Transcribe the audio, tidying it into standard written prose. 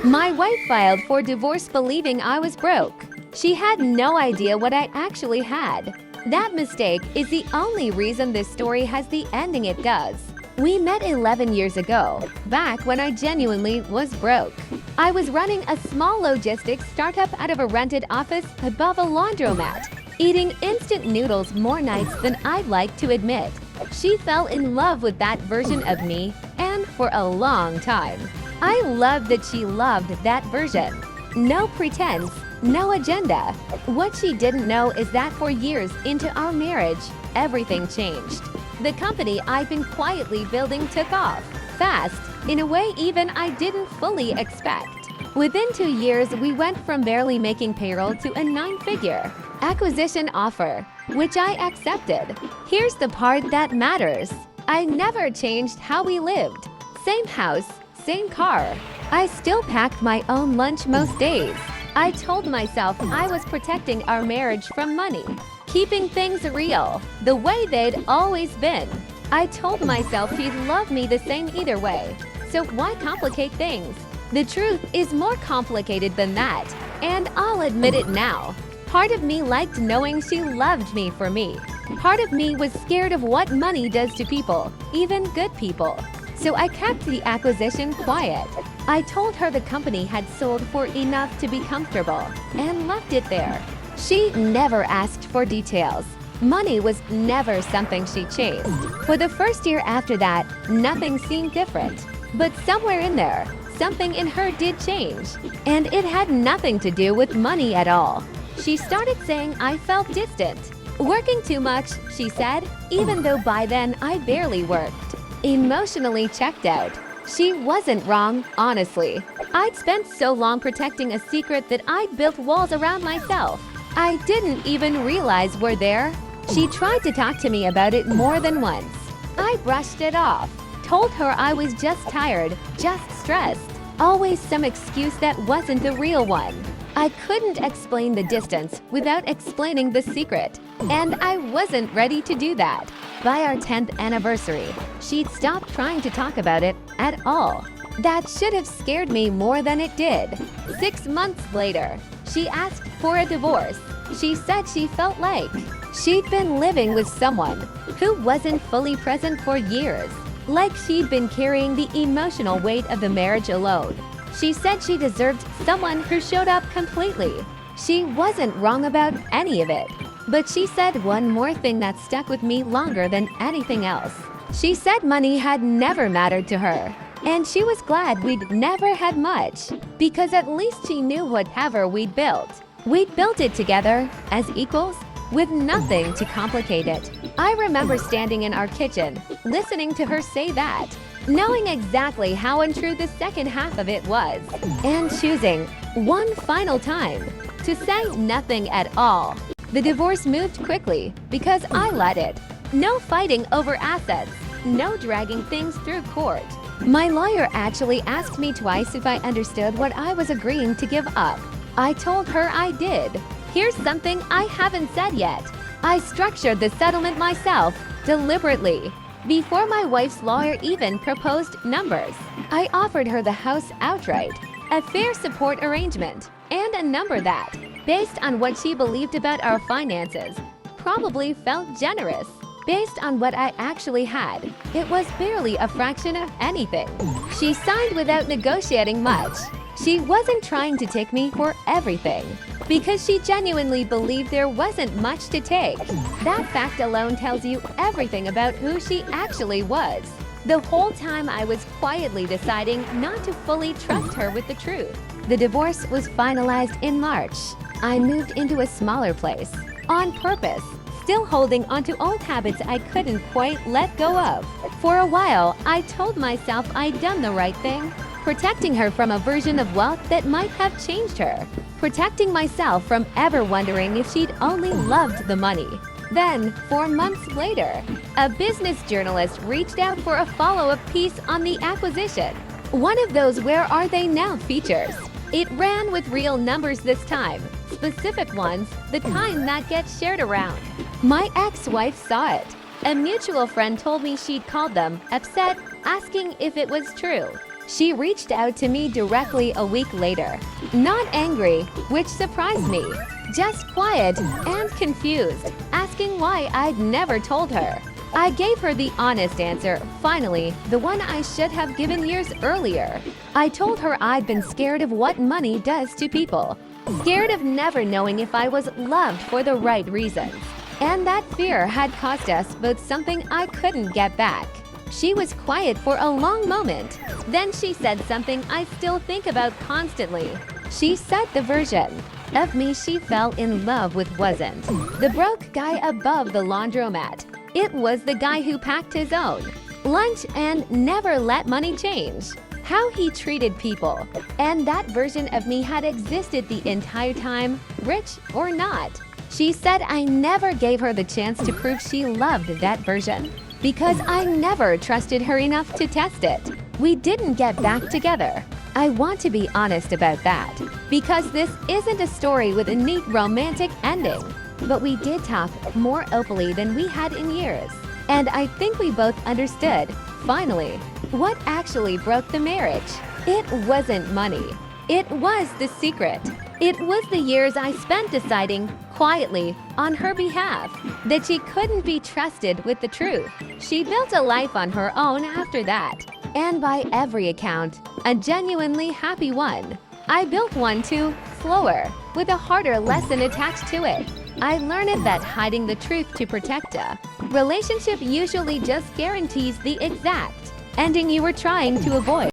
My wife filed for divorce believing I was broke. She had no idea what I actually had. That mistake is the only reason this story has the ending it does. We met 11 years ago, back when I genuinely was broke. I was running a small logistics startup out of a rented office above a laundromat, eating instant noodles more nights than I'd like to admit. She fell in love with that version of me, and for a long time. I loved that she loved that version. No pretense, no agenda. What she didn't know is that for years into our marriage, everything changed. The company I've been quietly building took off, fast, in a way even I didn't fully expect. Within 2 years, we went from barely making payroll to a 9-figure acquisition offer, which I accepted. Here's the part that matters. I never changed how we lived. Same house, same car. I still packed my own lunch most days. I told myself I was protecting our marriage from money, keeping things real, the way they'd always been. I told myself he'd love me the same either way, so why complicate things? The truth is more complicated than that, and I'll admit it now. Part of me liked knowing she loved me for me. Part of me was scared of what money does to people, even good people. So I kept the acquisition quiet. I told her the company had sold for enough to be comfortable and left it there. She never asked for details. Money was never something she chased. For the first year after that, nothing seemed different. But somewhere in there, something in her did change. And it had nothing to do with money at all. She started saying I felt distant. Working too much, she said, even though by then I barely worked. Emotionally checked out. She wasn't wrong, honestly. I'd spent so long protecting a secret that I'd built walls around myself. I didn't even realize were there. She tried to talk to me about it more than once. I brushed it off, told her I was just tired, just stressed. Always some excuse that wasn't the real one. I couldn't explain the distance without explaining the secret, and I wasn't ready to do that. By our 10th anniversary, she'd stopped trying to talk about it at all. That should have scared me more than it did. 6 months later, she asked for a divorce. She said she felt like she'd been living with someone who wasn't fully present for years, like she'd been carrying the emotional weight of the marriage alone. She said she deserved someone who showed up completely. She wasn't wrong about any of it. But she said one more thing that stuck with me longer than anything else. She said money had never mattered to her, and she was glad we'd never had much, because at least she knew whatever we'd built it together, as equals, with nothing to complicate it. I remember standing in our kitchen, listening to her say that, knowing exactly how untrue the second half of it was, and choosing, one final time, to say nothing at all. The divorce moved quickly because I let it. No fighting over assets, no dragging things through court. My lawyer actually asked me twice if I understood what I was agreeing to give up. I told her I did. Here's something I haven't said yet. I structured the settlement myself, deliberately. Before my wife's lawyer even proposed numbers, I offered her the house outright, a fair support arrangement, and a number that, based on what she believed about our finances, probably felt generous. Based on what I actually had, it was barely a fraction of anything. She signed without negotiating much. She wasn't trying to take me for everything, because she genuinely believed there wasn't much to take. That fact alone tells you everything about who she actually was. The whole time I was quietly deciding not to fully trust her with the truth. The divorce was finalized in March. I moved into a smaller place, on purpose, still holding onto old habits I couldn't quite let go of. For a while, I told myself I'd done the right thing, protecting her from a version of wealth that might have changed her, protecting myself from ever wondering if she'd only loved the money. Then, 4 months later, a business journalist reached out for a follow-up piece on the acquisition. One of those "Where Are They Now" features. It ran with real numbers this time, specific ones, the kind that gets shared around. My ex-wife saw it. A mutual friend told me she'd called them, upset, asking if it was true. She reached out to me directly a week later. Not angry, which surprised me. Just quiet and confused, asking why I'd never told her. I gave her the honest answer, finally, the one I should have given years earlier. I told her I'd been scared of what money does to people. Scared of never knowing if I was loved for the right reasons. And that fear had cost us both something I couldn't get back. She was quiet for a long moment. Then she said something I still think about constantly. She said the version of me she fell in love with wasn't the broke guy above the laundromat. It was the guy who packed his own lunch and never let money change. How he treated people. And that version of me had existed the entire time, rich or not. She said I never gave her the chance to prove she loved that version because I never trusted her enough to test it. We didn't get back together. I want to be honest about that because this isn't a story with a neat romantic ending. But we did talk more openly than we had in years. And I think we both understood, finally, what actually broke the marriage. It wasn't money. It was the secret. It was the years I spent deciding, quietly, on her behalf, that she couldn't be trusted with the truth. She built a life on her own after that. And by every account, a genuinely happy one. I built one too, slower, with a harder lesson attached to it. I learned that hiding the truth to protect a relationship usually just guarantees the exact ending you were trying to avoid.